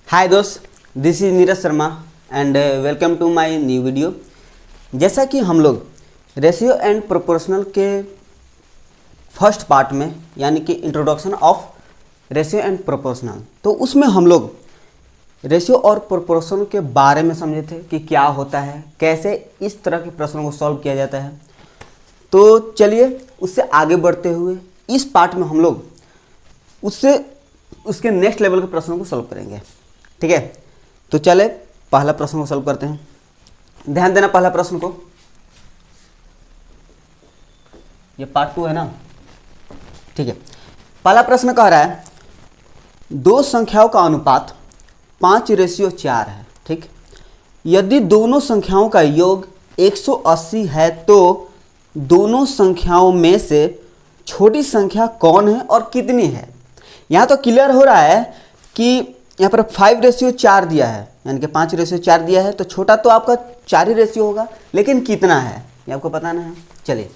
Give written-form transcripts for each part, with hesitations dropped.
हाय दोस्त, this is Neeraj Sharma and welcome to my new video. जैसा कि हम लोग रेशियो एंड प्रोपोर्शनल के फर्स्ट पार्ट में यानी कि introduction of ratio and proportional, तो उसमें हम लोग रेशियो और प्रोपोर्शन के बारे में समझे थे कि क्या होता है, कैसे इस तरह के प्रश्नों को सॉल्व किया जाता है। तो चलिए उससे आगे बढ़ते हुए इस पार्ट में हम लोग उसके नेक्स्ट लेवल के प्रश्नों को सॉल्व करेंगे। ठीक है, तो चले पहला प्रश्न को सॉल्व करते हैं। ध्यान देना पहला प्रश्न को, ये पार्ट 2 है ना। ठीक है, पहला प्रश्न कह रहा है दो संख्याओं का अनुपात 5:4 है। ठीक, यदि दोनों संख्याओं का योग 180 है तो दोनों संख्याओं में से छोटी संख्या कौन है और कितनी है। यहाँ तो क्लियर हो रहा है कि यहाँ पर 5:4 दिया है, यानी कि 5:4 दिया है, तो छोटा तो आपका 4 ही रेशियो होगा, लेकिन कितना है ये आपको बताना है। चलिए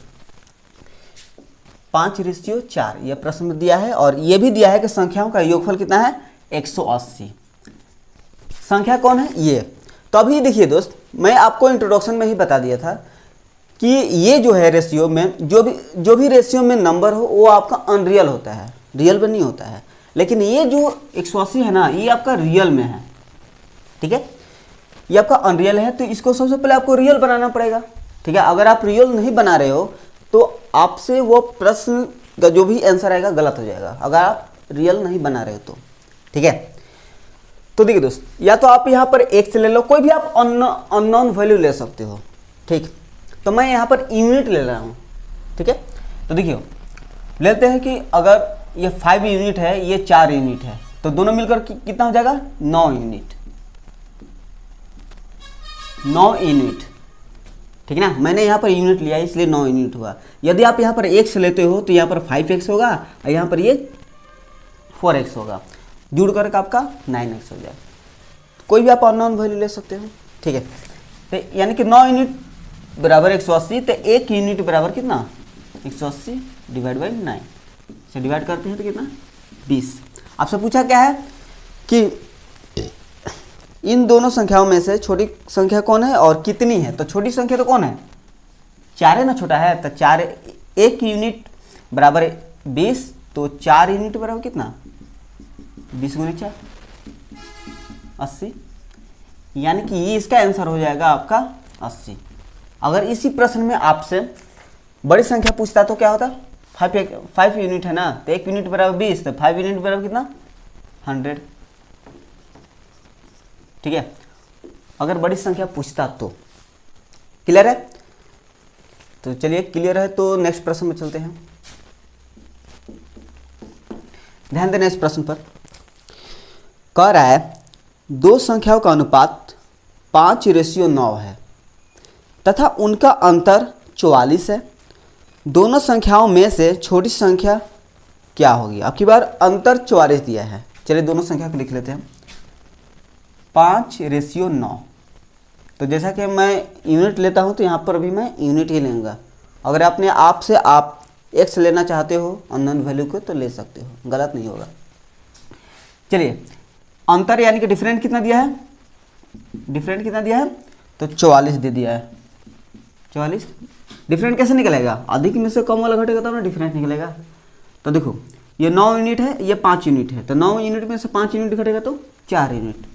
5:4 ये प्रश्न दिया है और ये भी दिया है कि संख्याओं का योगफल कितना है 180। संख्या कौन है ये। तो अभी देखिए दोस्त, मैं आपको इंट्रोडक्शन में ही बता दिया था कि ये जो है रेशियो में जो भी रेशियो में नंबर हो वो आपका अनरियल होता है, रियल में नहीं होता है। लेकिन ये जो 180 है ना, ये आपका रियल में है। ठीक है, ये आपका अनरियल है, तो इसको सबसे पहले आपको रियल बनाना पड़ेगा। ठीक है, अगर आप रियल नहीं बना रहे हो तो आपसे वो प्रश्न का जो भी आंसर आएगा गलत हो जाएगा, अगर आप रियल नहीं बना रहे हो तो। ठीक है, तो देखिए दोस्त, या तो आप यहाँ पर एक से ले लो, कोई भी आप अननोन वैल्यू ले सकते हो। ठीक, तो मैं यहाँ पर यूनिट ले रहा हूँ। ठीक है, तो देखिए लेते हैं कि अगर ये 5 यूनिट है, ये 4 यूनिट है, तो दोनों मिलकर कितना हो जाएगा 9 यूनिट। 9 यूनिट, ठीक है ना। मैंने यहाँ पर यूनिट लिया है इसलिए 9 यूनिट हुआ। यदि आप यहाँ पर x लेते हो तो यहाँ पर 5x होगा और यहाँ पर ये 4x होगा, जुड़ करके आपका 9x हो जाएगा। कोई भी आप अननोन वैल्यू ले सकते हो। ठीक है, तो यानी कि 9 यूनिट बराबर 180, तो 1 यूनिट बराबर कितना 180 डिवाइड बाई 9 से डिवाइड करते हैं तो कितना 20। आपसे पूछा क्या है कि इन दोनों संख्याओं में से छोटी संख्या कौन है और कितनी है। तो छोटी संख्या तो कौन है 4 है ना, छोटा है। तो 4 1 यूनिट बराबर 20, तो 4 यूनिट बराबर कितना 20 गुणे 4 80, यानी कि ये इसका आंसर हो जाएगा आपका 80। अगर इसी प्रश्न में आपसे बड़ी संख्या पूछता तो क्या होता 5 यूनिट है ना, तो 1 यूनिट बराबर 20, तो 5 यूनिट बराबर कितना 100। ठीक है, अगर बड़ी संख्या पूछता तो। क्लियर है, तो चलिए क्लियर है तो नेक्स्ट प्रश्न में चलते हैं। ध्यान देना इस प्रश्न पर। कह रहा है दो संख्याओं का अनुपात 5:9 है तथा उनका अंतर 44 है। दोनों संख्याओं में से छोटी संख्या क्या होगी। अब की बार अंतर 44 दिया है। चलिए दोनों संख्या को लिख लेते हैं। 5:9, तो जैसा कि मैं यूनिट लेता हूं तो यहाँ पर भी मैं यूनिट ही लूँगा। अगर अपने आप से आप x लेना चाहते हो अननोन वैल्यू को तो ले सकते हो, गलत नहीं होगा। चलिए अंतर यानी कि डिफरेंट कितना दिया है, डिफरेंट कितना दिया है तो 44 दे दिया है। 44 डिफरेंट कैसे निकलेगा, अधिक में से कम वाला घटेगा तब ना डिफरेंट निकलेगा। तो देखो ये 9 यूनिट है, ये 5 यूनिट है, तो 9 यूनिट में से 5 यूनिट घटेगा तो 4 यूनिट,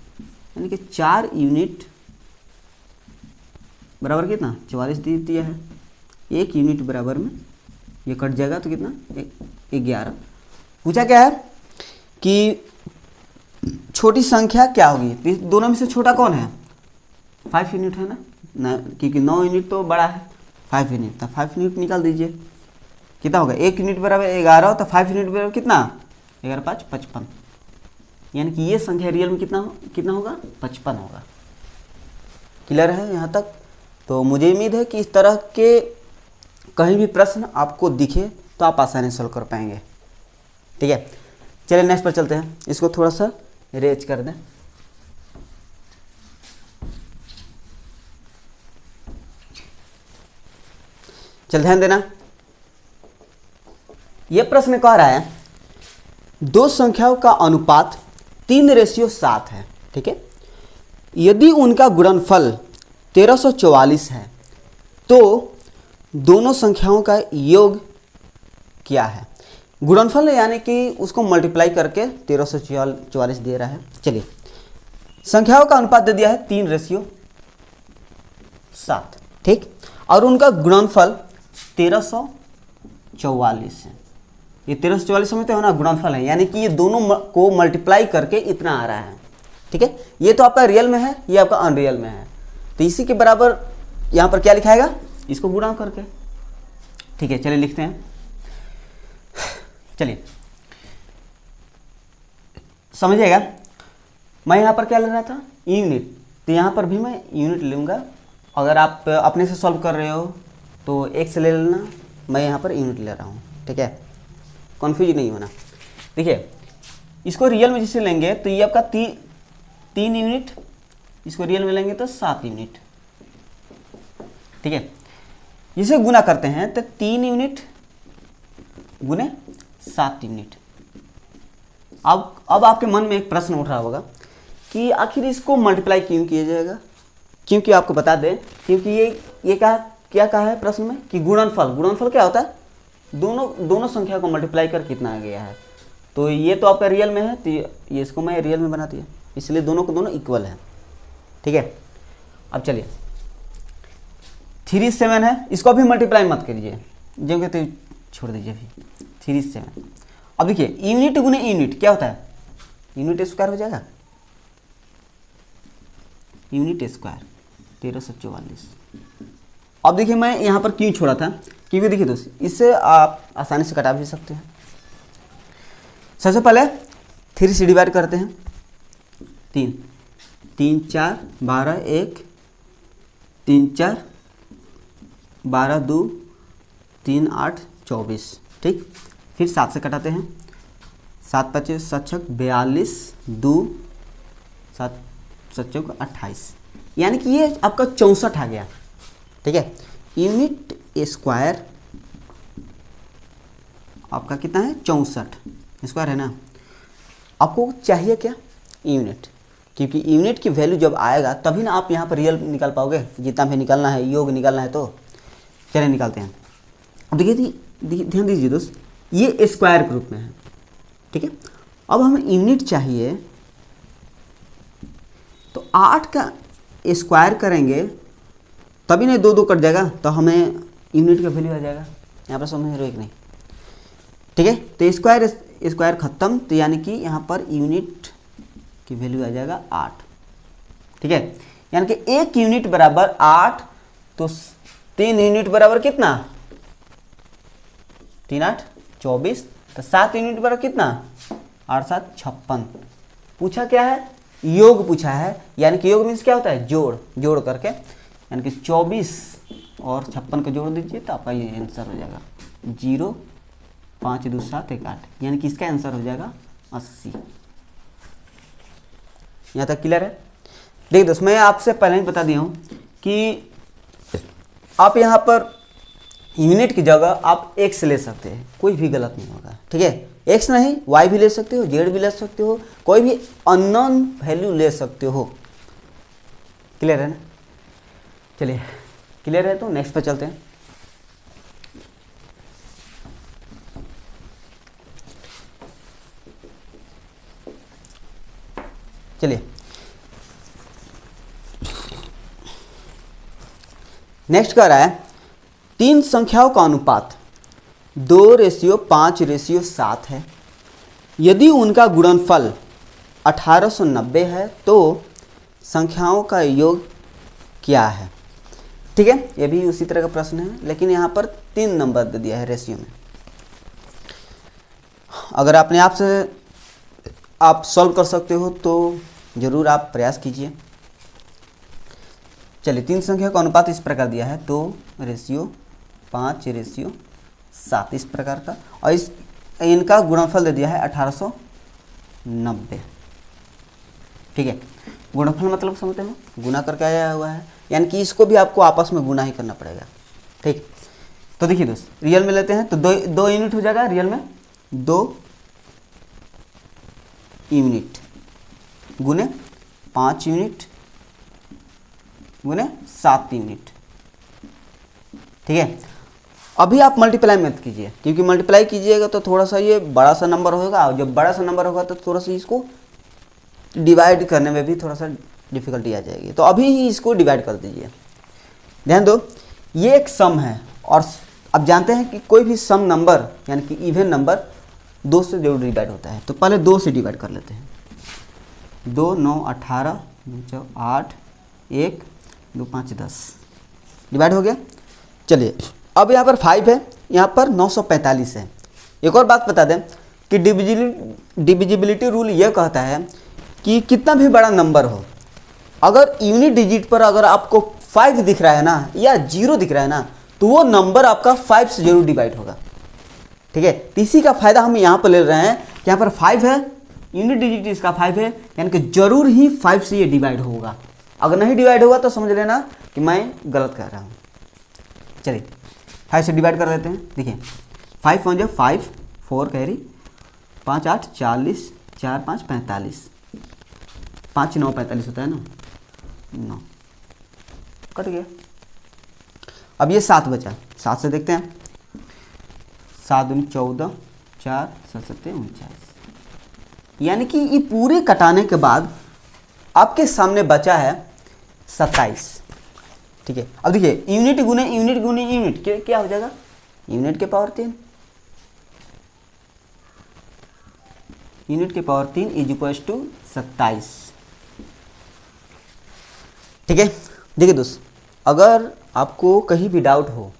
यानी कि 4 यूनिट बराबर कितना 44 दे दिया है। 1 यूनिट बराबर में ये कट जाएगा तो कितना 11। पूछा क्या है कि छोटी संख्या क्या होगी। दोनों में से छोटा कौन है 5 यूनिट है ना, क्योंकि 9 यूनिट तो बड़ा है 5 यूनिट, तो 5 यूनिट निकाल दीजिए। कितना होगा 1 यूनिट बराबर 11, तो 5 यूनिट बराबर कितना 11 5 55, यानी कि ये संख्या रियल में कितना होगा 55 होगा। क्लियर है यहाँ तक। तो मुझे उम्मीद है कि इस तरह के कहीं भी प्रश्न आपको दिखे तो आप आसानी से सॉल्व कर पाएंगे। ठीक है, चलिए नेक्स्ट पर चलते हैं। इसको थोड़ा सा रेज कर दें। चल ध्यान देना, यह प्रश्न कह रहा है दो संख्याओं का अनुपात 3:7 है। ठीक है। यदि उनका गुणनफल 1344 है तो दोनों संख्याओं का योग क्या है। गुणनफल यानी कि उसको मल्टीप्लाई करके 1344 दे रहा है। चलिए, संख्याओं का अनुपात दे दिया है 3:7, ठीक, और उनका गुणनफल 1344 है। ये 1344 समझते हो ना, गुणनफल है, यानी कि ये दोनों को मल्टीप्लाई करके इतना आ रहा है, ठीक है। ये तो आपका रियल में है, ये आपका अनरियल में है, तो इसी के बराबर यहाँ पर क्या लिखाएगा, इसको गुणा करके, ठीक है। चलिए लिखते हैं, चलिए समझिएगा। मैं यहाँ पर क्या ले रहा था, यूनिट, तो यहाँ पर भी मैं यूनिट लूँगा। अगर आप अपने से सॉल्व कर रहे हो तो एक से ले लेना, मैं यहाँ पर यूनिट ले रहा हूँ, ठीक है, कन्फ्यूज नहीं होना। देखिए, इसको रियल में जिसे लेंगे तो ये आपका 3 यूनिट, इसको रियल में लेंगे तो 7 यूनिट, ठीक है। इसे गुना करते हैं तो 3 यूनिट गुने 7 यूनिट। अब आपके मन में एक प्रश्न उठ रहा होगा कि आखिर इसको मल्टीप्लाई क्यों किया जाएगा, क्योंकि आपको बता दें, क्योंकि ये क्या कहा है प्रश्न में कि गुणनफल क्या होता है, दोनों संख्या को मल्टीप्लाई कर कितना आ गया है। तो ये तो आपका रियल में है, तो ये इसको मैं रियल में बना दिया, इसलिए दोनों को दोनों इक्वल है, ठीक है। अब चलिए 3 7 है, इसको भी मल्टीप्लाई मत करिए, जो कहते छोड़ दीजिए अभी, 3 7। अब देखिए, यूनिट गुने यूनिट क्या होता है, यूनिट स्क्वायर हो जाएगा, यूनिट स्क्वायर 1344। अब देखिए, मैं यहाँ पर क्यों छोड़ा था, क्योंकि देखिए दोस्त, इससे आप आसानी से कटा भी सकते हैं। सबसे पहले 3 से डिवाइड करते हैं, 3 3 4 12 1 3 4 12 2 3 8 24, ठीक। फिर 7 से कटाते हैं, 7 5 7 6 42 2 7 7 4 28, यानी कि ये आपका 64 आ गया, ठीक है। यूनिट स्क्वायर आपका कितना है, 64 स्क्वायर है ना। आपको चाहिए क्या, यूनिट, क्योंकि यूनिट की वैल्यू जब आएगा तभी ना आप यहाँ पर रियल निकाल पाओगे, जितना भी निकालना है, योग निकालना है। तो चलिए निकालते हैं। अब देखिए, ध्यान दीजिए दोस्त, ये स्क्वायर के रूप में है, ठीक है। अब हमें यूनिट चाहिए, तो 8 का स्क्वायर करेंगे तभी नहीं 2 2 कट जाएगा, तो हमें यूनिट का वैल्यू आ जाएगा। यहाँ पर समझ रहे हो कि नहीं, ठीक है। तो स्क्वायर खत्म, तो यानी कि यहाँ पर यूनिट की वैल्यू आ जाएगा 8, ठीक है। यानी कि 1 यूनिट बराबर 8, तो 3 यूनिट बराबर कितना, 3 8 24, तो 7 यूनिट बराबर कितना, 8 7 56। पूछा क्या है, योग पूछा है, यानी कि योग मीन्स क्या होता है, जोड़ करके, यानी कि 24 और 56 का जोड़ दीजिए तो आपका ये आंसर हो जाएगा 0 5 2 7 1 8, यानी कि इसका आंसर हो जाएगा 80। यहाँ तक क्लियर है। देखिए दोस्त, मैं आपसे पहले ही बता दिया हूँ कि आप यहाँ पर यूनिट की जगह आप x ले सकते हैं, कोई भी गलत नहीं होगा, ठीक है। x नहीं, y भी ले सकते हो, z भी ले सकते हो, कोई भी अननोन वैल्यू ले सकते हो। क्लियर है ना। चलिए क्लियर है तो नेक्स्ट पे चलते हैं। चलिए नेक्स्ट कह रहा है 3 संख्याओं का अनुपात 2:5:7 है। यदि उनका गुणनफल 1890 है तो संख्याओं का योग क्या है। ठीक है, ये भी उसी तरह का प्रश्न है, लेकिन यहाँ पर 3 नंबर दे दिया है रेशियो में। अगर अपने आप से आप सॉल्व कर सकते हो तो ज़रूर आप प्रयास कीजिए। चलिए 3 संख्या का अनुपात इस प्रकार दिया है 2:5:7 इस प्रकार का, और इनका गुणनफल दे दिया है 1890। ठीक है, गुणनफल मतलब समझते हो, गुना करके आया हुआ है, यानी कि इसको भी आपको आपस में गुना ही करना पड़ेगा। ठीक, तो देखिए दोस्त रियल में लेते हैं तो 2 यूनिट हो जाएगा, रियल में 2 यूनिट गुने 5 यूनिट गुने 7 यूनिट। ठीक है, अभी आप मल्टीप्लाई मत कीजिए, क्योंकि मल्टीप्लाई कीजिएगा तो थोड़ा सा ये बड़ा सा नंबर होगा, और जब बड़ा सा नंबर होगा तो थोड़ा सा इसको डिवाइड करने में भी थोड़ा सा डिफिकल्टी आ जाएगी। तो अभी ही इसको डिवाइड कर दीजिए। ध्यान दो, ये एक सम है, और अब जानते हैं कि कोई भी सम नंबर यानी कि इवन नंबर 2 से जरूर डिवाइड होता है। तो पहले 2 से डिवाइड कर लेते हैं। 2 9 18 9 8 1 2 5 10 डिवाइड हो गया। चलिए, अब यहाँ पर 5 है, यहाँ पर 945 है। एक और बात बता दें कि डिविजिबिलिटी रूल ये कहता है कि कितना भी बड़ा नंबर हो, अगर यूनिट डिजिट पर अगर आपको 5 दिख रहा है ना, या 0 दिख रहा है ना, तो वो नंबर आपका 5 से जरूर डिवाइड होगा। ठीक है, तो इसी का फायदा हम यहाँ पर ले रहे हैं कि यहाँ पर 5 है, यूनिट डिजिट इसका 5 है, यानी कि जरूर ही 5 से ये डिवाइड होगा। अगर नहीं डिवाइड होगा तो समझ लेना कि मैं गलत कह रहा हूँ। चलिए 5 से डिवाइड कर लेते हैं। देखिए 5 1 5 4 कैरी 5 8 40 4 5 45 5 9 45 होता है ना, 9 कट गया। अब ये 7 बचा, 7 से देखते हैं। 7 दूनी 14 4 7 7 49, यानी कि ये पूरे कटाने के बाद आपके सामने बचा है 27। ठीक है, अब देखिए यूनिट गुने यूनिट गुने यूनिट क्या हो जाएगा, यूनिट के पावर 3, यूनिट के पावर 3 इज इक्वल्स टू 27। ठीक है, देखिए दोस्त, अगर आपको कहीं भी डाउट हो,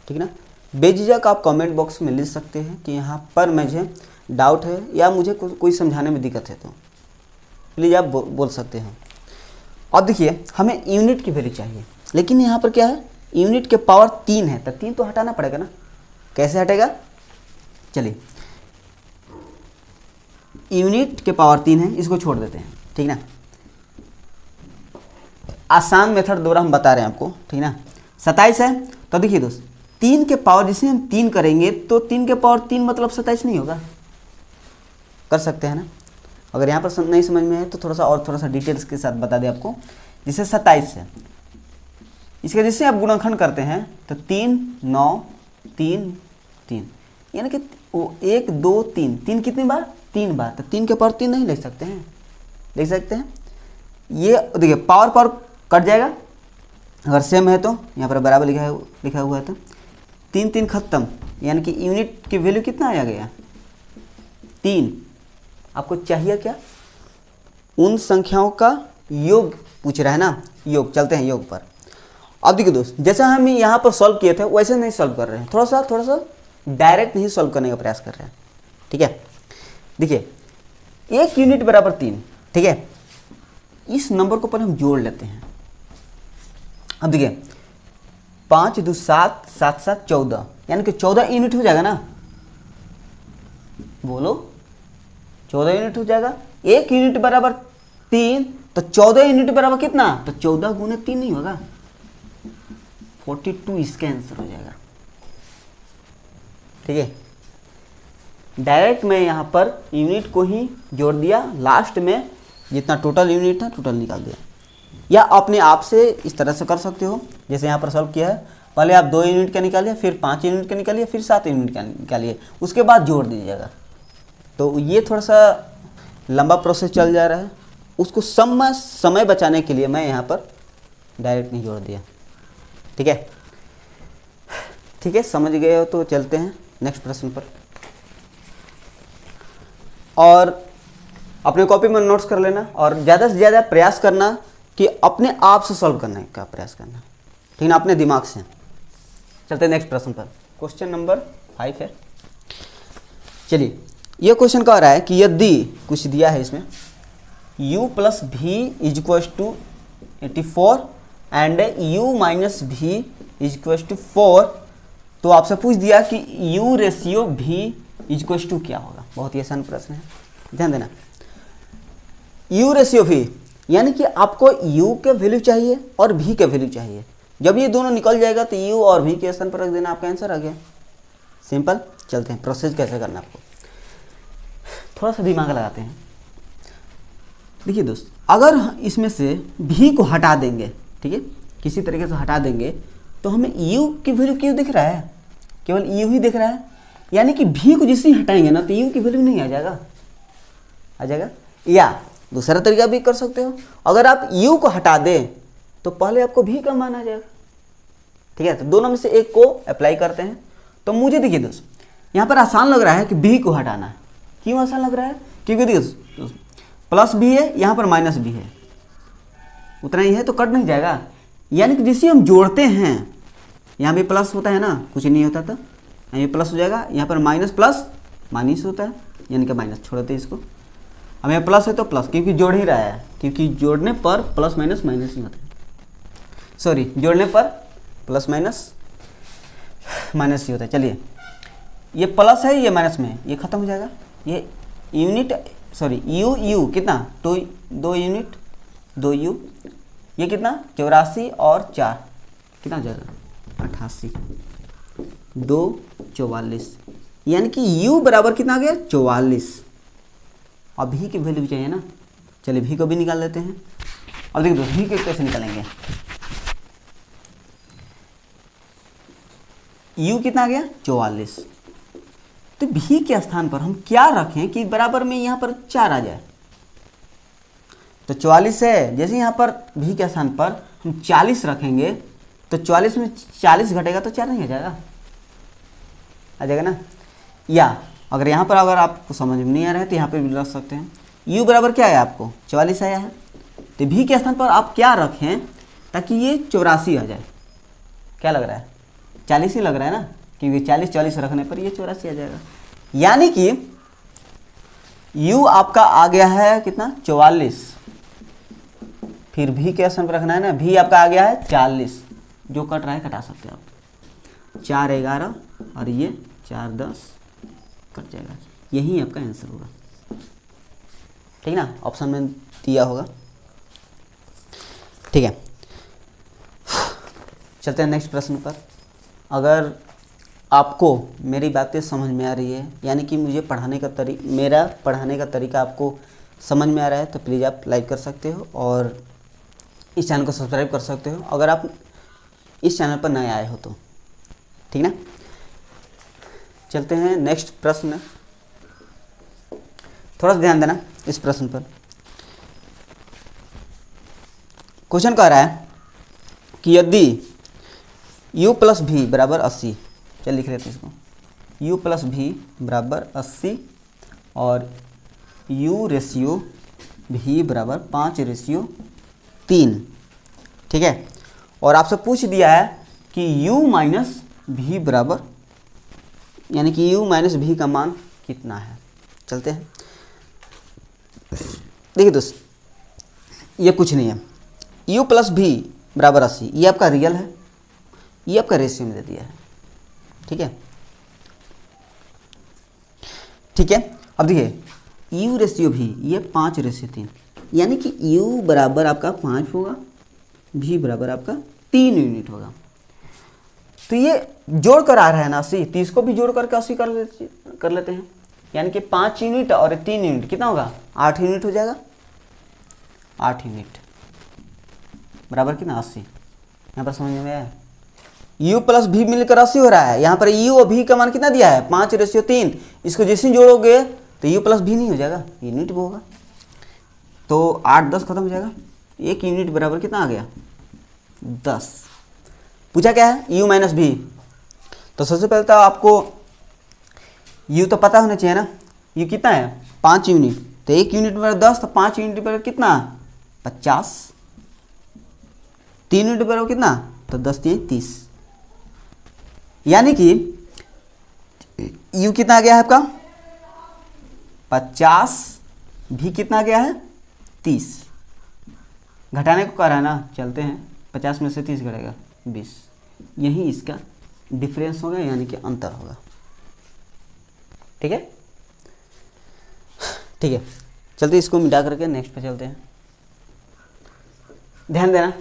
ठीक है ना, बेझिझक आप कमेंट बॉक्स में लिख सकते हैं कि यहाँ पर मुझे डाउट है या मुझे कोई समझाने में दिक्कत है, तो प्लीज़ आप बोल सकते हैं। अब देखिए हमें यूनिट की वैल्यू चाहिए, लेकिन यहाँ पर क्या है, यूनिट के पावर 3 है, तो 3 तो हटाना पड़ेगा ना। कैसे हटेगा, चलिए यूनिट के पावर 3 है, इसको छोड़ देते हैं। ठीक ना, आसान मेथड द्वारा हम बता रहे हैं आपको। ठीक ना, 27 है, तो देखिए दोस्त 3 के पावर, जिसे हम 3 करेंगे तो 3 के पावर 3 मतलब 27 नहीं होगा। कर सकते हैं ना, अगर यहाँ पर नहीं समझ में है तो थोड़ा सा डिटेल्स के साथ बता दें आपको। जिसे 27 है, इसके जिससे आप गुणनखंड करते हैं तो 3 9 3 3, यानी कि 1 2 3, 3 कितनी बार, 3 बार, तो 3 के पावर 3 नहीं लिख सकते हैं, लिख सकते हैं। ये देखिए पावर कट जाएगा, अगर सेम है तो यहाँ पर बराबर लिखा हुआ है, तो 3 3 खत्म, यानी कि यूनिट की वैल्यू कितना आ गया, 3। आपको चाहिए क्या, उन संख्याओं का योग पूछ रहा है ना, योग। चलते हैं योग पर। अब देखिए दोस्त, जैसा हम यहाँ पर सॉल्व किए थे वैसे नहीं सॉल्व कर रहे हैं, थोड़ा सा डायरेक्ट नहीं सॉल्व करने का प्रयास कर रहे हैं। ठीक है, देखिए 1 यूनिट बराबर 3। ठीक है, इस नंबर को पहले हम जोड़ लेते हैं। अब देखिए 5 2 7 7 7 14, यानी कि 14 यूनिट हो जाएगा ना, बोलो 14 यूनिट हो जाएगा। 1 यूनिट बराबर 3, तो 14 यूनिट बराबर कितना, तो 14 गुने 3 नहीं होगा, 42 इसका आंसर हो जाएगा। ठीक है, डायरेक्ट मैं यहाँ पर यूनिट को ही जोड़ दिया, लास्ट में जितना टोटल यूनिट था टोटल निकाल दिया। या अपने आप से इस तरह से कर सकते हो, जैसे यहाँ पर सॉल्व किया है, पहले आप 2 यूनिट का निकालिए, फिर 5 यूनिट का निकालिए, फिर 7 यूनिट का निकालिए, उसके बाद जोड़ दीजिएगा। तो ये थोड़ा सा लंबा प्रोसेस चल जा रहा है, उसको समय बचाने के लिए मैं यहाँ पर डायरेक्ट नहीं जोड़ दिया। ठीक है, ठीक है, समझ गए हो तो चलते हैं नेक्स्ट प्रश्न पर। और अपने कॉपी में नोट्स कर लेना, और ज़्यादा से ज़्यादा प्रयास करना कि अपने आप से सॉल्व करने का प्रयास करना, ठीक ना, अपने दिमाग से। चलते हैं नेक्स्ट प्रश्न पर। क्वेश्चन नंबर 5 है। चलिए, यह क्वेश्चन कह रहा है कि यदि कुछ दिया है इसमें u plus v is equals to 84 and u minus v is equals to 4, तो आपसे पूछ दिया कि u ratio v is equals to क्या होगा। बहुत ही आसान प्रश्न है, ध्यान देना। u रेशियो भी, यानी कि आपको u के वैल्यू चाहिए और v के वैल्यू चाहिए। जब ये दोनों निकल जाएगा तो u और v के स्थान पर रख देना, आपका आंसर आ गया। सिंपल। चलते हैं प्रोसेस कैसे करना, आपको थोड़ा सा दिमाग लगाते हैं। देखिए दोस्त, अगर इसमें से भी को हटा देंगे, ठीक है, किसी तरीके से हटा देंगे, तो हमें यू की वैल्यू क्यों दिख रहा है, केवल यू ही दिख रहा है, यानी कि भी को जिससे हटाएंगे ना तो यू की वैल्यू नहीं आ जाएगा, आ जाएगा। या दूसरा तरीका भी कर सकते हो, अगर आप यू को हटा दें तो पहले आपको भी का मान आ जाएगा, ठीक है। तो दोनों में से एक को अप्लाई करते हैं। तो मुझे देखिए दोस्त, यहाँ पर आसान लग रहा है कि भी को हटाना है। क्यों आसान लग रहा है? क्योंकि देखिए प्लस भी है, यहाँ पर माइनस भी है, उतना ही है तो कट नहीं जाएगा, यानी कि जिसे हम जोड़ते हैं, यहाँ भी प्लस होता है ना, कुछ नहीं होता था, यहाँ भी प्लस हो जाएगा, यहाँ पर माइनस प्लस माइनस होता है, यानी कि माइनस छोड़ते हैं इसको। अब यहाँ प्लस है तो प्लस, क्योंकि जोड़ ही रहा है, क्योंकि जोड़ने पर प्लस माइनस माइनस ही होता है, सॉरी जोड़ने पर प्लस माइनस माइनस ही होता है। चलिए ये प्लस है, ये माइनस में, ये खत्म हो जाएगा, ये यूनिट सॉरी यू यू कितना, 2 यूनिट 2 यू, ये कितना 84 और 4 कितना हो जाएगा 88, 2 44, यानी कि u बराबर कितना आ गया 44। अब भी की वैल्यू चाहिए ना, चलिए भी को भी निकाल लेते हैं। अब देखिए भी को कैसे निकालेंगे, u कितना आ गया 44, तो भी के स्थान पर हम क्या रखें कि बराबर में यहाँ पर 4 आ जाए। तो 44 है, जैसे यहाँ पर भी के स्थान पर हम 40 रखेंगे तो 44 में 40 घटेगा तो 4 नहीं आ जाएगा, आ जाएगा ना। या अगर यहाँ पर अगर आपको समझ में नहीं आ रहा है तो यहाँ पर भी रख सकते हैं, u बराबर क्या है आपको 44 आया है, तो भी के स्थान पर आप क्या रखें ताकि ये 84 आ जाए। क्या लग रहा है 40 ही लग रहा है ना, क्योंकि 40 रखने पर ये 84 आ जाएगा, यानी कि u आपका आ गया है कितना 44, फिर भी के स्थान पर रखना है ना, भी आपका आ गया है 40, जो कट रहा है कटा सकते हैं आप, 4 11 और ये 4 10 कट जाएगा, यही आपका आंसर होगा, ठीक ना, ऑप्शन में दिया होगा, ठीक है। चलते हैं नेक्स्ट प्रश्न पर। अगर आपको मेरी बातें समझ में आ रही है, यानी कि मुझे मेरा पढ़ाने का तरीका आपको समझ में आ रहा है, तो प्लीज़ आप लाइक कर सकते हो और इस चैनल को सब्सक्राइब कर सकते हो, अगर आप इस चैनल पर नए आए हो तो, ठीक ना। चलते हैं नेक्स्ट प्रश्न, थोड़ा सा ध्यान देना इस प्रश्न पर। क्वेश्चन कह रहा है कि यदि u प्लस भी बराबर 80, चल लिख लेते हैं इसको, u प्लस भी बराबर 80 और u रेशियो भी बराबर 5:3, ठीक है, और आपसे पूछ दिया है कि u माइनस भी बराबर, यानी कि u माइनस भी का मान कितना है। चलते हैं, देखिए दोस्त ये कुछ नहीं है, u प्लस भी बराबर 80, ये आपका रियल है, ये आपका रेशियो में दे दिया है, ठीक है, ठीक है। अब देखिए u रेशियो भी ये 5:3, यानी कि u बराबर आपका 5 होगा, भी बराबर आपका 3 यूनिट होगा। तो ये जोड़ कर आ रहा है ना 80, तो इसको भी जोड़ करके 80 कर लेते हैं, यानी कि 5 यूनिट और 3 यूनिट कितना होगा 8 यूनिट हो जाएगा, 8 यूनिट बराबर कितना 80। यहाँ पर समझ में आया, u प्लस भी मिलकर 80 हो रहा है, यहाँ पर u और भी का मान कितना दिया है 5:3, इसको जैसे जोड़ोगे तो u प्लस भी नहीं हो जाएगा, यूनिट वो होगा, तो 8 10 खत्म हो जाएगा, 1 यूनिट बराबर कितना आ गया 10। पूछा क्या है u माइनस भी, तो सबसे पहले तो आपको u तो पता होना चाहिए ना, u कितना है 5 यूनिट, तो 1 यूनिट बराबर 10, तो 5 यूनिट बराबर कितना 50, 3 यूनिट बराबर कितना, तो 10 3 30, यानी कि u कितना आ गया है आपका 50, भी कितना आ गया है 30, घटाने को कह रहा है ना, चलते हैं 50 में से 30 घटेगा 20, यही इसका डिफरेंस होगा, यानी कि अंतर होगा, ठीक है, ठीक है। चलते इसको मिटा करके नेक्स्ट पे चलते हैं। ध्यान देना,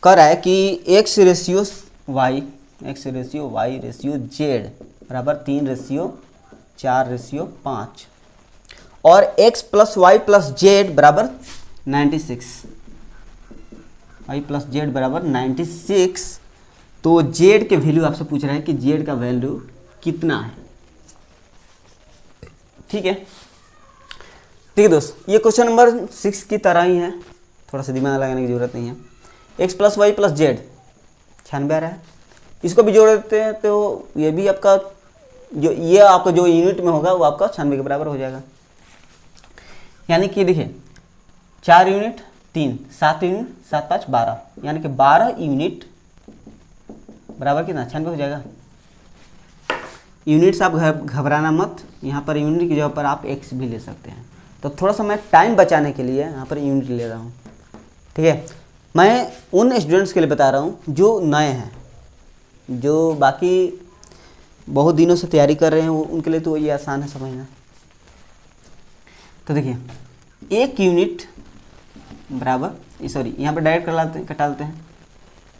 कह रहा है कि x ratio y ratio z बराबर 3:4:5, और x plus y plus z बराबर 96, वाई प्लस जेड बराबर 96। तो जेड के वैल्यू आपसे पूछ रहा है कि जेड का वैल्यू कितना है। ठीक है, ठीक है दोस्त, ये क्वेश्चन नंबर 6 की तरह ही है, थोड़ा सा दिमाग लगाने की जरूरत नहीं है। x plus y plus z 96 आ रहा है, इसको भी जोड़ देते हैं तो ये भी आपका ये आपका जो यूनिट में होगा वो आपका 96 के बराबर हो जाएगा। यानी कि देखिए 4 यूनिट 3, 7 यूनिट 7 5 12, यानी कि 12 यूनिट बराबर कितना 96 हो जाएगा। यूनिट से आप घबराना मत, यहाँ पर यूनिट की जगह पर आप एक्स भी ले सकते हैं। तो थोड़ा सा मैं टाइम बचाने के लिए यहाँ पर यूनिट ले रहा हूँ। ठीक है, मैं उन स्टूडेंट्स के लिए बता रहा हूँ जो नए हैं, जो बाकी बहुत दिनों से तैयारी कर रहे हैं उनके लिए तो ये आसान है समझना। तो देखिए 1 यूनिट बराबर सॉरी यहाँ पर डायरेक्ट कटा लेते हैं,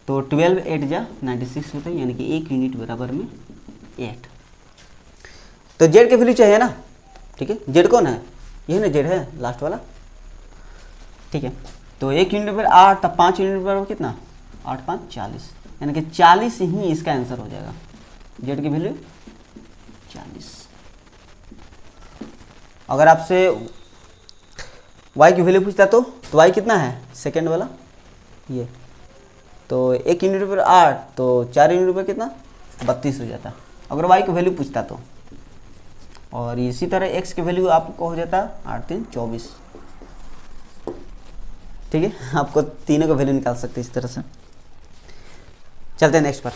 तो 12 8 जा 96 होता है, यानी कि 1 यूनिट बराबर में 8। तो जेड के वैल्यू चाहिए ना। ठीक है, जेड कौन है, यही ना जेड है लास्ट वाला। ठीक है, तो 1 यूनिट पर 8, तब 5 यूनिट पर कितना 8 5 40, यानी कि 40 ही इसका आंसर हो जाएगा। जेड की वैल्यू 40। अगर आपसे वाई की वैल्यू पूछता तो वाई कितना है सेकेंड वाला ये, तो 1 यूनिट पर 8, तो 4 यूनिट पर कितना 32 हो जाता अगर वाई की वैल्यू पूछता तो। और इसी तरह एक्स की वैल्यू आपको हो जाता 8 3 24। ठीक है, आपको तीनों का वैल्यू निकाल सकते हैं इस तरह से। चलते हैं नेक्स्ट पर।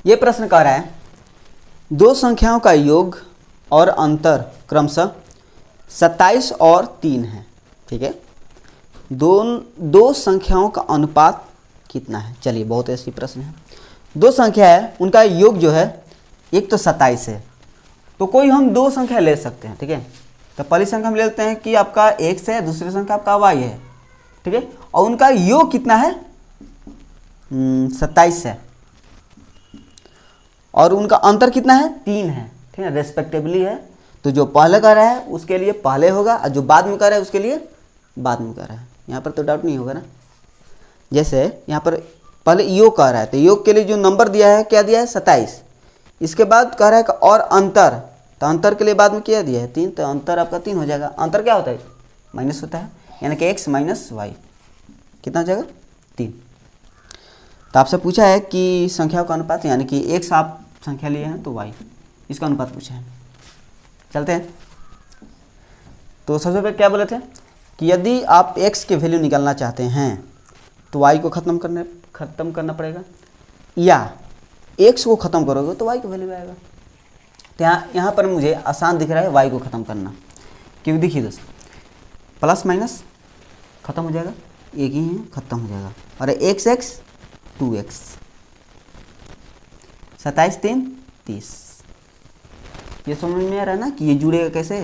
यह प्रश्न कह रहा है दो संख्याओं का योग और अंतर क्रमशः 27 और 3 है। ठीक है, दो संख्याओं का अनुपात कितना है। चलिए, बहुत ऐसी प्रश्न है। दो संख्या है, उनका योग जो है एक तो 27 है, तो कोई हम दो संख्या ले सकते हैं। ठीक है, तो पहली संख्या हम ले लेते हैं कि आपका x है, दूसरी संख्या आपका y है। ठीक है, और उनका योग कितना है 27 है, और उनका अंतर कितना है 3 है। ठीक है, रेस्पेक्टिवली है। तो जो पहले कर रहा है उसके लिए पहले होगा, और जो बाद में कर रहा है उसके लिए बाद में कर रहा है। यहाँ पर तो डाउट नहीं होगा ना। जैसे यहाँ पर पहले योग कह रहा है, तो योग के लिए जो नंबर दिया है क्या दिया है 27। इसके बाद कह रहा है और अंतर, तो अंतर के लिए बाद में क्या दिया है 3, तो अंतर आपका 3 हो जाएगा। अंतर क्या होता है माइनस होता है, यानी कि x माइनस वाई कितना हो जाएगा 3। तो आपसे पूछा है कि संख्याओं का अनुपात, यानी कि x आप संख्या लिए हैं तो y इसका अनुपात पूछा है। चलते हैं। तो सबसे पहले क्या बोले थे कि यदि आप x के वैल्यू निकालना चाहते हैं तो y को ख़त्म करना पड़ेगा, या x को ख़त्म करोगे तो y की वैल्यू आएगा। तो यहाँ पर मुझे आसान दिख रहा है y को ख़त्म करना, क्योंकि देखिए दोस्त प्लस माइनस ख़त्म हो जाएगा, एक ही है ख़त्म हो जाएगा, और x 2x 27 3 30। ये समझ में आ रहा है ना कि ये जुड़ेगा कैसे।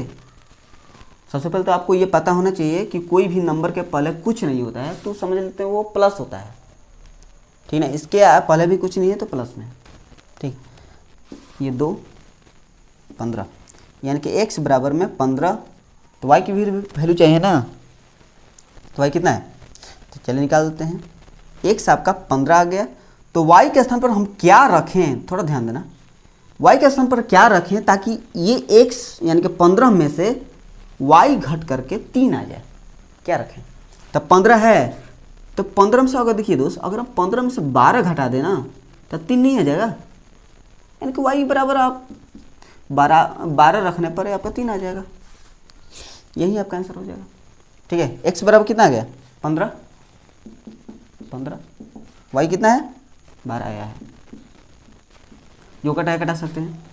सबसे पहले तो आपको ये पता होना चाहिए कि कोई भी नंबर के पहले कुछ नहीं होता है तो समझ लेते हैं वो प्लस होता है। ठीक है, इसके पहले भी कुछ नहीं है तो प्लस में। ठीक, ये 2 15, यानी कि x बराबर में 15, तो y की भी वैल्यू चाहिए ना। तो y कितना है, तो चलिए निकाल देते हैं। x आपका 15 आ गया, तो y के स्थान पर हम क्या रखें, थोड़ा ध्यान देना। y के स्थान पर क्या रखें ताकि ये x यानी कि 15 में से y घट करके 3 आ जाए। क्या रखें, तब 15 है, तो 15 में से अगर देखिए दोस्त, अगर हम 15 में से 12 घटा देना तब 3 नहीं आ जाएगा, यानी कि y बराबर आप 12 रखने पर आपका 3 आ जाएगा। यही आपका आंसर हो जाएगा। ठीक है, x बराबर कितना आ गया 15, y कितना है 12 आया है। जो कटा सकते हैं,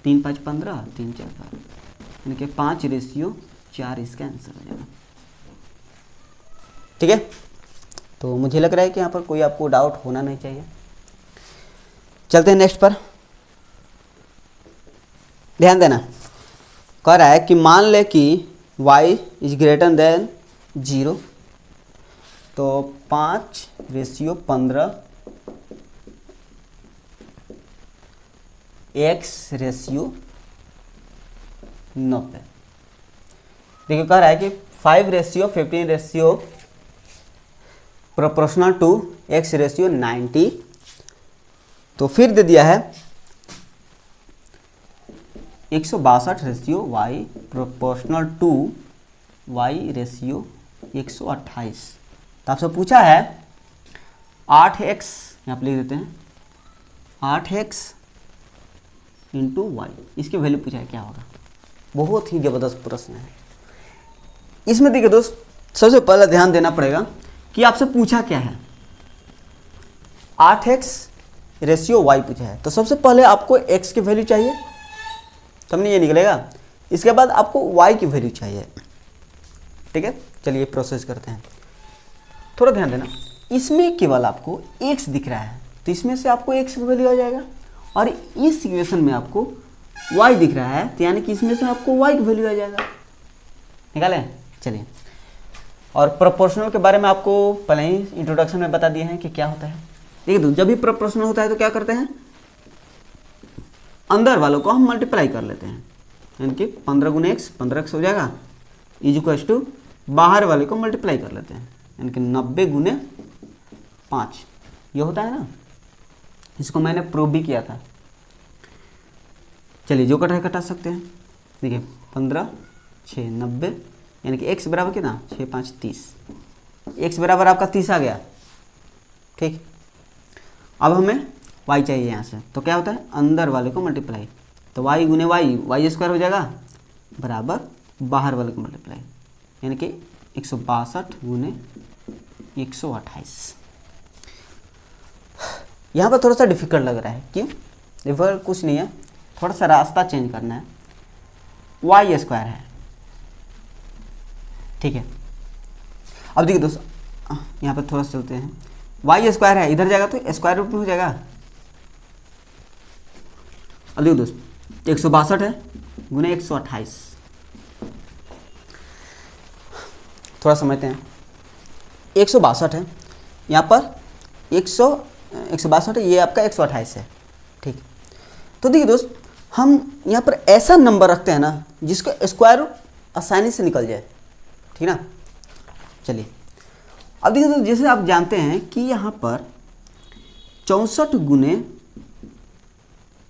3 5 15, 3 4 12, यानी कि 5:4 इसका आंसर हो जाएगा। ठीक है, तो मुझे लग रहा है कि यहाँ पर कोई आपको डाउट होना नहीं चाहिए। चलते हैं नेक्स्ट पर। ध्यान देना, कह रहा है कि मान ले कि y इज ग्रेटर देन 0, तो 5:15 x/, 90। देखिए कह रहा है कि 5:15 प्रोपोर्शनल टू x:90। तो फिर दे दिया है 162:y प्रोपोर्शनल टू y:128। तो आपसे पूछा है 8x, यहाँ पे लिख देते हैं 8x इंटू वाई, इसकी वैल्यू पूछा है क्या होगा। बहुत ही ज़बरदस्त प्रश्न है। इसमें देखिए दोस्त, सबसे पहले ध्यान देना पड़ेगा कि आपसे पूछा क्या है। 8x:y पूछा है, तो सबसे पहले आपको x की वैल्यू चाहिए, तब नहीं ये निकलेगा। इसके बाद आपको y की वैल्यू चाहिए। ठीक है, चलिए प्रोसेस करते हैं। थोड़ा ध्यान देना, इसमें केवल आपको x दिख रहा है, तो इसमें से आपको x की वैल्यू आ जाएगा, और इस इक्वेशन में आपको y दिख रहा है, तो यानी कि इसमें से आपको y की वैल्यू आ जाएगा। निकालें, चलिए। और प्रोपोर्शनल के बारे में आपको पहले ही इंट्रोडक्शन में बता दिए हैं कि क्या होता है। देखिए, जब भी प्रोपोर्शनल होता है तो क्या करते हैं, अंदर वालों को हम मल्टीप्लाई कर लेते हैं, यानी कि 15 × x 15x हो जाएगा, इज टू बाहर वाले को मल्टीप्लाई कर लेते हैं, यानी कि 90 × 5 ये होता है ना। इसको मैंने प्रूव भी किया था। चलिए, जो कटा कटा सकते हैं। देखिए 15 6 90, यानी कि x बराबर कितना, 6 5 30। x बराबर आपका 30 आ गया। ठीक, अब हमें y चाहिए यहाँ से, तो क्या होता है, अंदर वाले को मल्टीप्लाई, तो y × y² हो जाएगा बराबर बाहर वाले को मल्टीप्लाई, यानी कि 162 × 128। यहाँ पर थोड़ा सा डिफिकल्ट लग रहा है, क्यों? डिफिकल्ट कुछ नहीं है, थोड़ा सा रास्ता चेंज करना है। y² है, ठीक है। अब देखिए दोस्त, यहाँ पर थोड़ा सा चलते हैं। y² है, इधर जाएगा तो स्क्वायर रूट में हो जाएगा। अब देखो दोस्त, 162 है × 128, थोड़ा समझते हैं। 162 है, यहाँ पर 162 है, ये आपका 128 है। ठीक, तो देखिए दोस्त, हम यहाँ पर ऐसा नंबर रखते हैं ना जिसका स्क्वायर रूट आसानी से निकल जाए, ठीक ना। चलिए, अब देखिए दोस्त, जैसे आप जानते हैं कि यहाँ पर 64 ×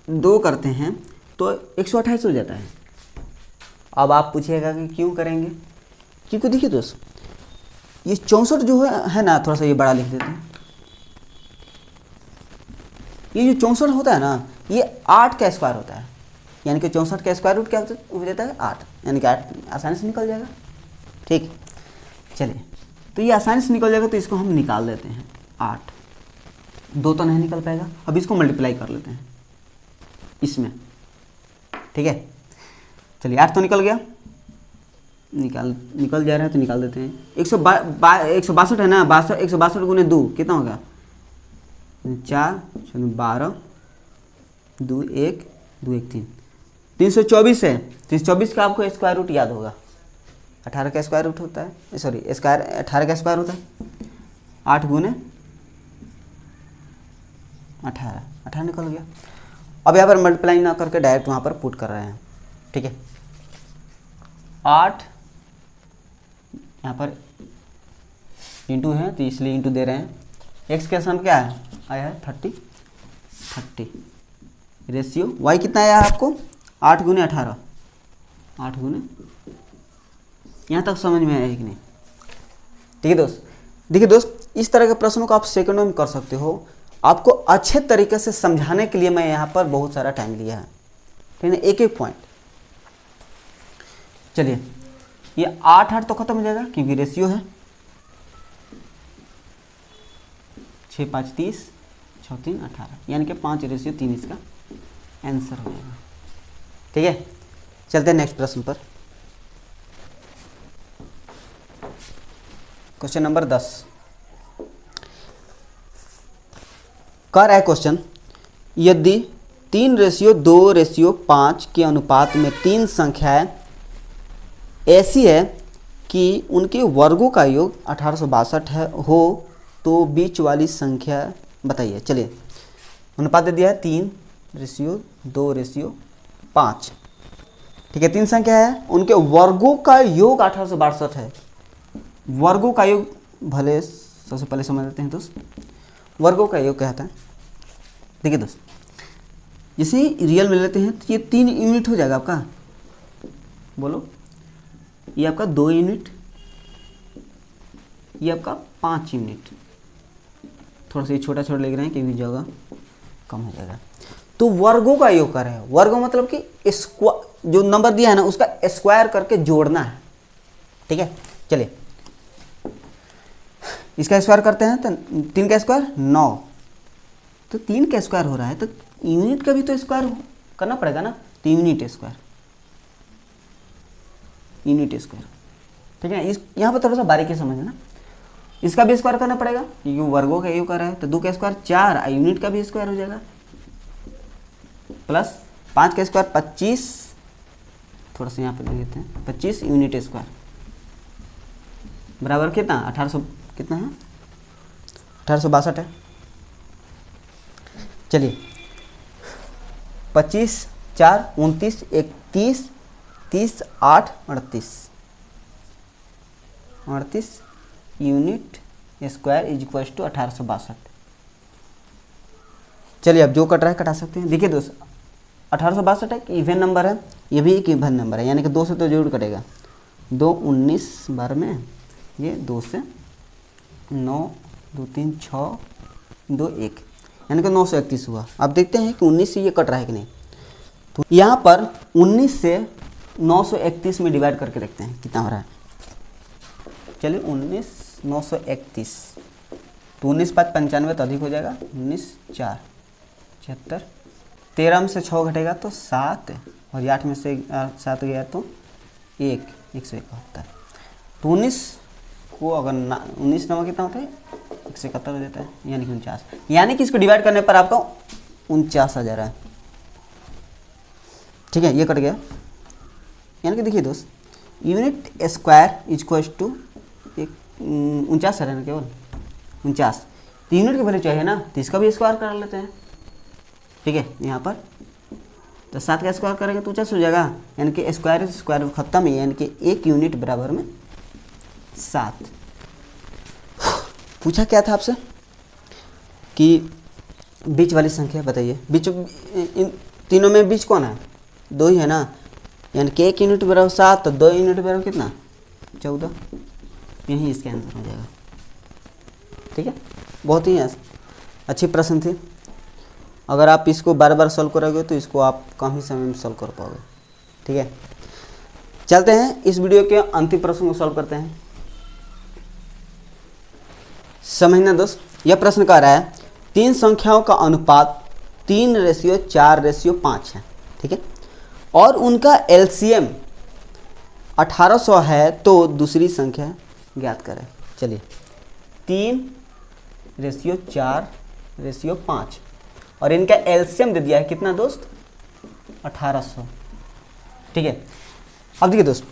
2 करते हैं तो 128 हो जाता है। अब आप पूछिएगा कि क्यों करेंगे, क्योंकि देखिए दोस्त, ये 64 जो है ना, थोड़ा सा ये बड़ा लिख देते हैं। ये जो 64 होता है ना, ये 8 का स्क्वायर होता है, यानी कि 64 का स्क्वायर रूट क्या हो जाता है, 8, यानी कि 8 आसानी से निकल जाएगा। ठीक, चलिए, तो ये आसानी से निकल जाएगा, तो इसको हम निकाल देते हैं। 8 2 तो नहीं निकल पाएगा, अब इसको मल्टीप्लाई कर लेते हैं इसमें। ठीक है, चलिए, 8 तो निकल गया, निकल जा रहा है तो निकाल देते हैं। 162 है ना, 162 × 2 कितना होगा, 4 12 2 1 2 1 3 324 है। 324 का आपको स्क्वायर रूट याद होगा, 18 का स्क्वायर रूट होता है, सॉरी स्क्वायर 18 का स्क्वायर होता है। 8 × 18 निकल गया। अब यहाँ पर मल्टीप्लाई ना करके डायरेक्ट वहाँ पर पुट कर रहे हैं। ठीक है, 8 यहाँ पर इंटू है, तो इसलिए इंटू दे रहे हैं। x का सम क्या है, आया है 30। रेशियो y कितना आया है आपको, 8 × 18, 8 × यहाँ तक समझ में आया कि नहीं। ठीक है दोस्त, देखिए दोस्त, इस तरह के प्रश्नों को आप सेकंडों में कर सकते हो। आपको अच्छे तरीके से समझाने के लिए मैं यहाँ पर बहुत सारा टाइम लिया है, ठीक है, एक एक पॉइंट। चलिए, ये 8 तो खत्म हो जाएगा क्योंकि रेशियो है। 6 5 30 6 3 18, यानी कि 5:3 इसका आंसर हो जाएगा। ठीक है, चलते हैं नेक्स्ट प्रश्न पर। क्वेश्चन नंबर 10 कर है क्वेश्चन, यदि 3:2:5 के अनुपात में 3 संख्याएं ऐसी है कि उनके वर्गों का योग 1862 हो, तो बीच वाली संख्या बताइए। चलिए, अनुपात दे दिया है 3:2:5। ठीक है, 3 संख्या है, उनके वर्गों का योग 1862 है। वर्गों का योग भले सबसे पहले समझ लेते हैं दोस्त, वर्गों का योग क्या होता है। देखिए दोस्त, जैसे ही रियल में लेते हैं तो ये 3 यूनिट हो जाएगा आपका, बोलो, ये आपका 2 यूनिट, ये आपका 5 यूनिट। थोड़ा सा ये छोटा छोटा लिख रहे हैं क्योंकि जगह कम हो जाएगा। तो वर्गों का योग कर रहे हैं, वर्गों मतलब कि स्क्वायर, जो नंबर दिया है ना उसका स्क्वायर करके जोड़ना है। ठीक है, चलिए इसका स्क्वायर करते हैं तो 3 का स्क्वायर 9, तो 3 का स्क्वायर हो रहा है तो यूनिट का भी तो स्क्वायर करना पड़ेगा ना, तो यूनिट स्क्वायर, यूनिट स्क्वायर। ठीक है, इस यहाँ पर थोड़ा सा बारीकी समझना, इसका भी स्क्वायर करना पड़ेगा क्योंकि वर्गों का योग कर रहा है, तो 2 का स्क्वायर 4, यूनिट का भी स्क्वायर हो जाएगा, प्लस 5 का स्क्वायर 25, थोड़ा सा यहाँ पर लिख देते हैं 25 यूनिट स्क्वायर बराबर कितना 1800, कितना है 1862 है। चलिए 25 4 29 31 30 8 38 unit square is equal to 1862। चलिए अब जो कट रहा है कटा सकते हैं। देखिए दोस्त 1862 एक इवन नंबर है, ये भी एक इवन नंबर है, यानी कि 2 से तो जरूर कटेगा। 2 19 बार में, ये 2 से 9 2 3 6 2 1, यानी कि 931 हुआ। अब देखते हैं कि 19 से ये कट रहा है कि नहीं। तो यहाँ पर 19 से 931 में डिवाइड करके देखते हैं कितना हो रहा है। चलिए 19 931, तो 19 5 95 तो अधिक हो जाएगा, 19 4 76, 13 में से 6 घटेगा तो 7, और 8 में से 7 गया तो 1 171। तो 19 को अगर 19 नंबर कितना होता है 171 हो जाता है, यानी कि 49, यानी कि इसको डिवाइड करने पर आपका 49 आ जा रहा है। ठीक है, ये कट गया। यानी कि देखिए दोस्त, unit square is equal to 49 है ना, केवल 49, तो यूनिट की वैल्यू चाहिए ना, तो इसका भी स्क्वायर कर लेते हैं। ठीक है, यहाँ पर तो 7 का स्क्वायर करेंगे तो 49 हो जाएगा, यानी कि स्क्वायर खत्म है, यानी कि 1 यूनिट बराबर में 7। पूछा क्या था आपसे कि बीच वाली संख्या बताइए, बीच इन तीनों में बीच कौन है, 2 ही है ना, यानी कि 1 यूनिट बराबर 7, तो 2 यूनिट बराबर कितना 14, यही इसका आंसर हो जाएगा। ठीक है, बहुत ही अच्छी प्रश्न थी। अगर आप इसको बार बार सॉल्व करोगे तो इसको आप कम ही समय में सॉल्व कर पाओगे। ठीक है, चलते हैं इस वीडियो के अंतिम प्रश्न को सॉल्व करते हैं। समझना दोस्त, यह प्रश्न कह रहा है 3 संख्याओं का अनुपात 3:4:5 है। ठीक है, और उनका एलसीएम 1800 है, तो दूसरी संख्या ज्ञात करें। चलिए 3:4:5 और इनका एलसीएम दे दिया है कितना दोस्त 1800। ठीक है, अब देखिए दोस्त,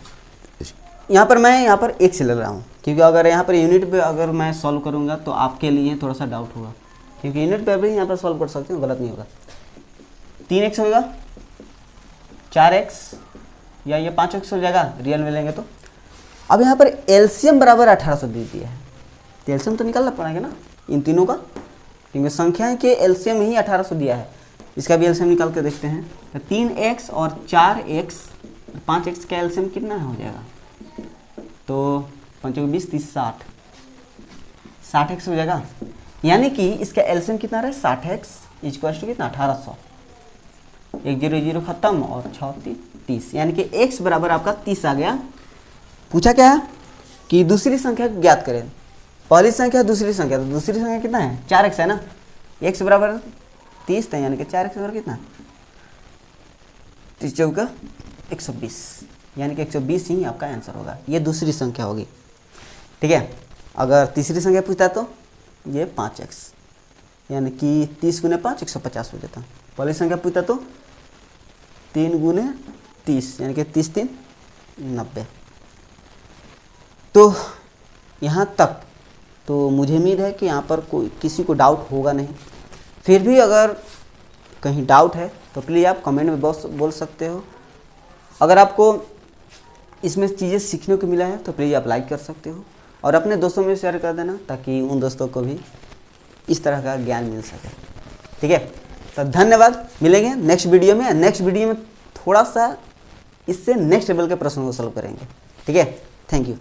यहाँ पर मैं यहाँ पर 1 से ले रहा हूँ क्योंकि अगर यहाँ पर यूनिट पे अगर मैं सॉल्व करूँगा तो आपके लिए थोड़ा सा डाउट होगा, क्योंकि यूनिट पे भी यहाँ पर सॉल्व कर सकते हो, गलत नहीं होगा। 3x होगा, 4x या ये 5x हो जाएगा रियल में लेंगे तो। अब यहाँ पर एलसीएम बराबर 1800 दे दिया है, तो एलसीएम तो निकालना पड़ेगा ना इन तीनों का, क्योंकि संख्या के एलसीएम ही 1800 दिया है। इसका भी एलसीएम निकाल के देखते हैं। तो 3x और 4x 5x का एलसीएम कितना हो जाएगा, तो 5 20 30 60x हो जाएगा, यानी कि इसका एलसीएम कितना रहा है 60x इक्वल टू कितना 1800। 1 0 0 खत्म और 6 30, यानी कि x बराबर आपका 30 आ गया। पूछा क्या है कि दूसरी संख्या ज्ञात करें। पहली संख्या दूसरी संख्या, तो दूसरी संख्या कितना है 4x है ना, x बराबर 30 था, यानी कि 4x बराबर कितना 30 चौका 120, यानी कि 120 ही आपका आंसर होगा। ये दूसरी संख्या होगी। ठीक है, अगर तीसरी संख्या पूछता तो ये 5x, यानी कि 30 × 5 150 हो जाता। पहली संख्या पूछता तो 3 × 30, यानी कि 30 3 90। तो यहाँ तक तो मुझे उम्मीद है कि यहाँ पर कोई किसी को डाउट होगा नहीं। फिर भी अगर कहीं डाउट है तो प्लीज़ आप कमेंट में बोल सकते हो। अगर आपको इसमें चीज़ें सीखने को मिला है तो प्लीज़ आप लाइक कर सकते हो और अपने दोस्तों में शेयर कर देना, ताकि उन दोस्तों को भी इस तरह का ज्ञान मिल सके। ठीक है, तो धन्यवाद। मिलेंगे नेक्स्ट वीडियो में। नेक्स्ट वीडियो में थोड़ा सा इससे नेक्स्ट लेवल के प्रश्नों को सॉल्व करेंगे। ठीक है, थैंक यू।